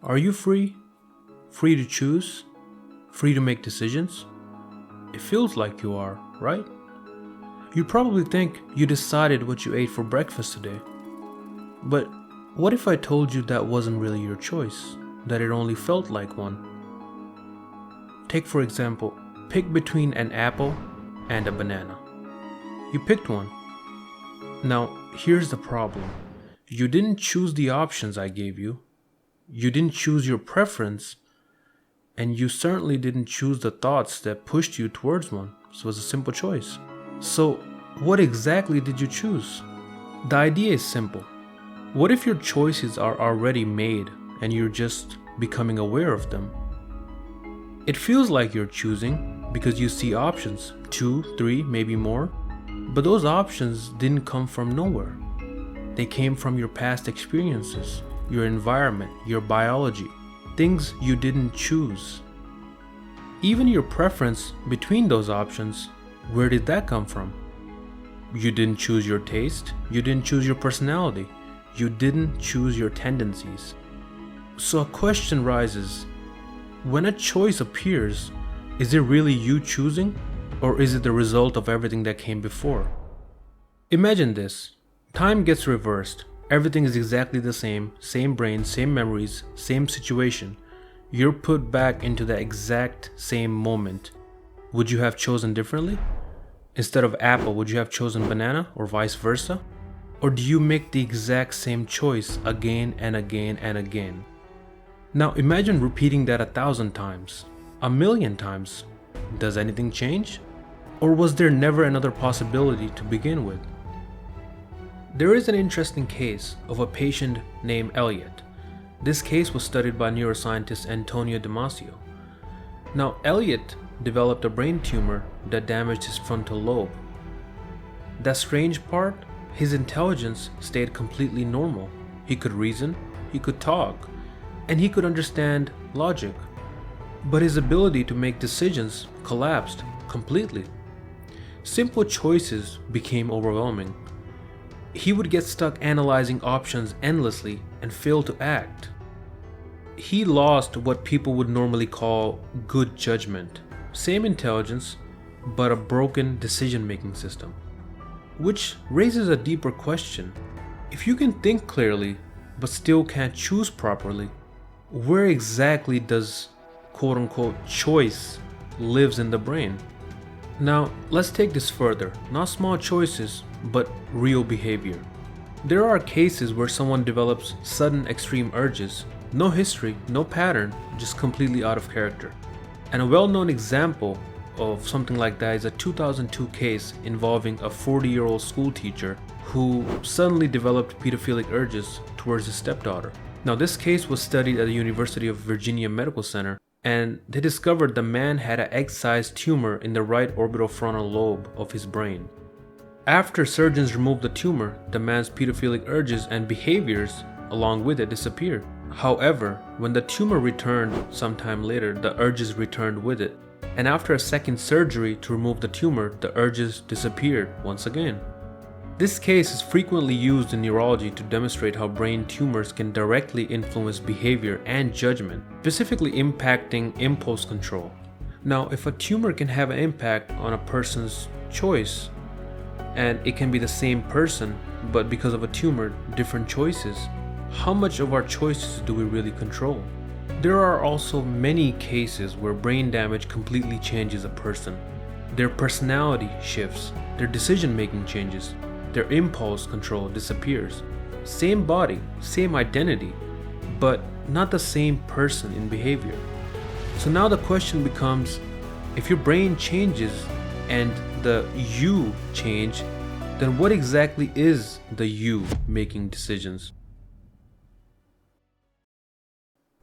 Are you free? Free to choose? Free to make decisions? It feels like you are, right? You probably think you decided what you ate for breakfast today. But what if I told you that wasn't really your choice, that it only felt like one? Take for example, pick between an apple and a banana. You picked one. Now, here's the problem. You didn't choose the options I gave you. You didn't choose your preference. And you certainly didn't choose the thoughts that pushed you towards one. So it was a simple choice. So, what exactly did you choose? The idea is simple. What if your choices are already made and you're just becoming aware of them? It feels like you're choosing because you see options, 2, 3, maybe more. But those options didn't come from nowhere. They came from your past experiences, your environment, your biology, things you didn't choose. Even your preference between those options, where did that come from? You didn't choose your taste, you didn't choose your personality, you didn't choose your tendencies. So a question rises, when a choice appears, is it really you choosing, or is it the result of everything that came before? Imagine this. Time gets reversed. Everything is exactly the same brain, same memories, same situation. You're put back into the exact same moment. Would you have chosen differently? Instead of apple, would you have chosen banana or vice versa? Or do you make the exact same choice again and again and again? Now imagine repeating that 1,000 times, 1,000,000 times. Does anything change? Or was there never another possibility to begin with? There is an interesting case of a patient named Elliot. This case was studied by neuroscientist Antonio Damasio. Now, Elliot developed a brain tumor that damaged his frontal lobe. That strange part, his intelligence stayed completely normal. He could reason, he could talk, and he could understand logic. But his ability to make decisions collapsed completely. Simple choices became overwhelming. He would get stuck analyzing options endlessly and fail to act. He lost what people would normally call good judgment. Same intelligence, but a broken decision-making system. Which raises a deeper question. If you can think clearly, but still can't choose properly, where exactly does quote-unquote choice lives in the brain? Now, let's take this further. Not small choices, but real behavior. There are cases where someone develops sudden extreme urges, no history, no pattern, just completely out of character. And a well-known example of something like that is a 2002 case involving a 40-year-old school teacher who suddenly developed pedophilic urges towards his stepdaughter. Now, this case was studied at the University of Virginia Medical Center, and they discovered the man had an egg-sized tumor in the right orbital frontal lobe of his brain. After surgeons removed the tumor, the man's pedophilic urges and behaviors along with it disappeared. However, when the tumor returned sometime later, the urges returned with it. And after a second surgery to remove the tumor, the urges disappeared once again. This case is frequently used in neurology to demonstrate how brain tumors can directly influence behavior and judgment, specifically impacting impulse control. Now, if a tumor can have an impact on a person's choice, and it can be the same person, but because of a tumor, different choices, how much of our choices do we really control? There are also many cases where brain damage completely changes a person. Their personality shifts, their decision-making changes, their impulse control disappears. Same body, same identity, but not the same person in behavior. So now the question becomes, if your brain changes and the you change, then what exactly is the you making decisions?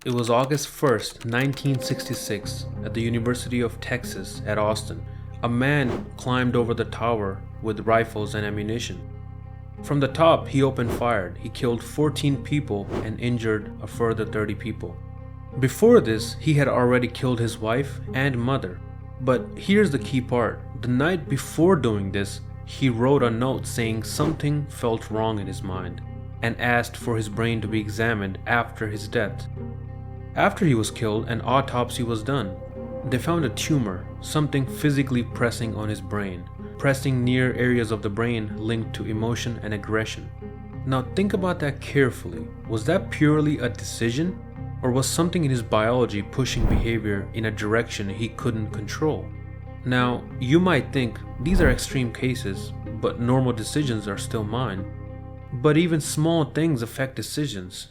It was August 1st, 1966, at the University of Texas at Austin. A man climbed over the tower with rifles and ammunition. From the top, he opened fire. He killed 14 people and injured a further 30 people. Before this, he had already killed his wife and mother. But here's the key part. The night before doing this, he wrote a note saying something felt wrong in his mind and asked for his brain to be examined after his death. After he was killed, an autopsy was done. They found a tumor, something physically pressing on his brain, pressing near areas of the brain linked to emotion and aggression. Now think about that carefully. Was that purely a decision, or was something in his biology pushing behavior in a direction he couldn't control? Now, you might think these are extreme cases, but normal decisions are still mine. But even small things affect decisions.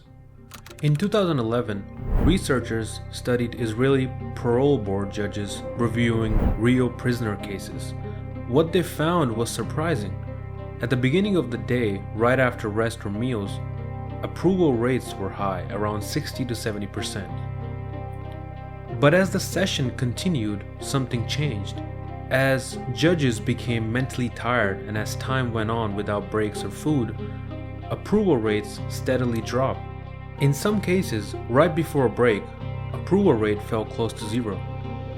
In 2011, researchers studied Israeli parole board judges reviewing real prisoner cases. What they found was surprising. At the beginning of the day, right after rest or meals, approval rates were high, around 60 to 70%. But as the session continued, something changed. As judges became mentally tired and as time went on without breaks or food, approval rates steadily dropped. In some cases, right before a break, approval rate fell close to zero.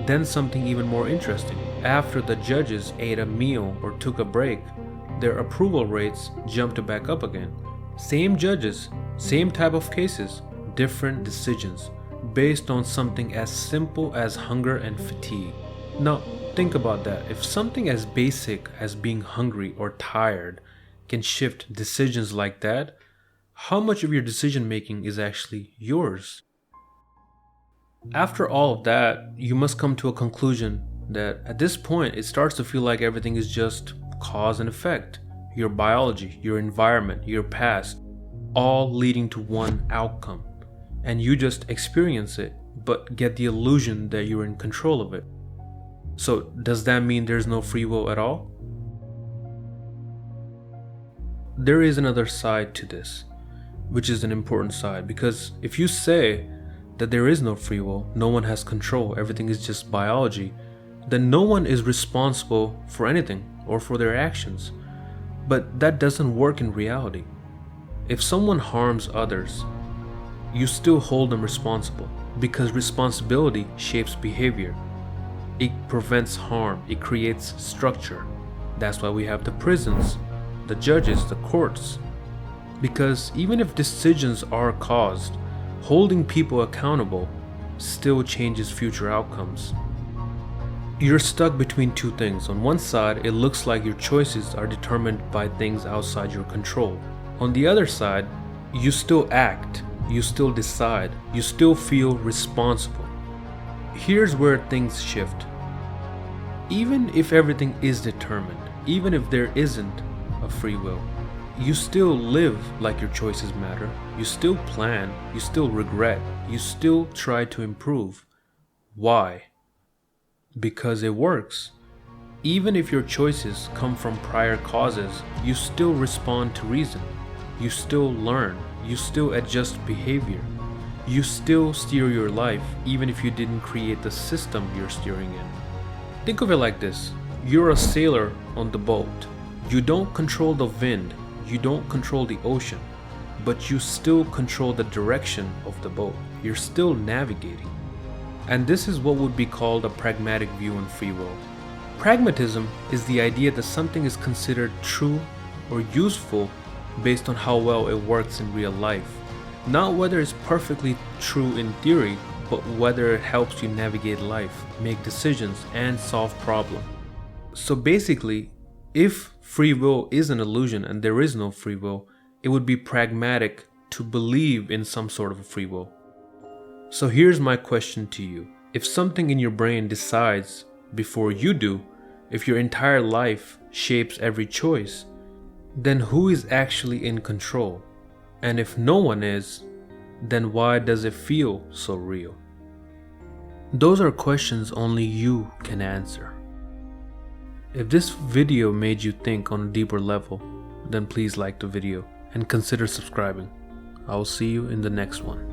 Then something even more interesting. After the judges ate a meal or took a break, their approval rates jumped back up again. Same judges, same type of cases, different decisions, based on something as simple as hunger and fatigue. Now, think about that. If something as basic as being hungry or tired can shift decisions like that, how much of your decision making is actually yours? After all of that, you must come to a conclusion that at this point it starts to feel like everything is just cause and effect. Your biology, your environment, your past, all leading to one outcome. And you just experience it, but get the illusion that you're in control of it. So does that mean there's no free will at all? There is another side to this, which is an important side, because if you say that there is no free will, no one has control, everything is just biology, then no one is responsible for anything or for their actions. But that doesn't work in reality. If someone harms others, you still hold them responsible, because responsibility shapes behavior. It prevents harm, it creates structure. That's why we have the prisons, the judges, the courts. Because even if decisions are caused, holding people accountable still changes future outcomes. You're stuck between two things. On one side, it looks like your choices are determined by things outside your control. On the other side, you still act, you still decide, you still feel responsible. Here's where things shift. Even if everything is determined, even if there isn't a free will, you still live like your choices matter. You still plan, you still regret, you still try to improve. Why? Because it works. Even if your choices come from prior causes, you still respond to reason. You still learn. You still adjust behavior. You still steer your life, even if you didn't create the system you're steering in. Think of it like this. You're a sailor on the boat. You don't control the wind. You don't control the ocean. But you still control the direction of the boat. You're still navigating. And this is what would be called a pragmatic view on free will. Pragmatism is the idea that something is considered true or useful based on how well it works in real life. Not whether it's perfectly true in theory, but whether it helps you navigate life, make decisions, and solve problems. So basically, if free will is an illusion and there is no free will, it would be pragmatic to believe in some sort of a free will. So here's my question to you. If something in your brain decides before you do, if your entire life shapes every choice, then who is actually in control? And if no one is, then why does it feel so real? Those are questions only you can answer. If this video made you think on a deeper level, then please like the video and consider subscribing. I will see you in the next one.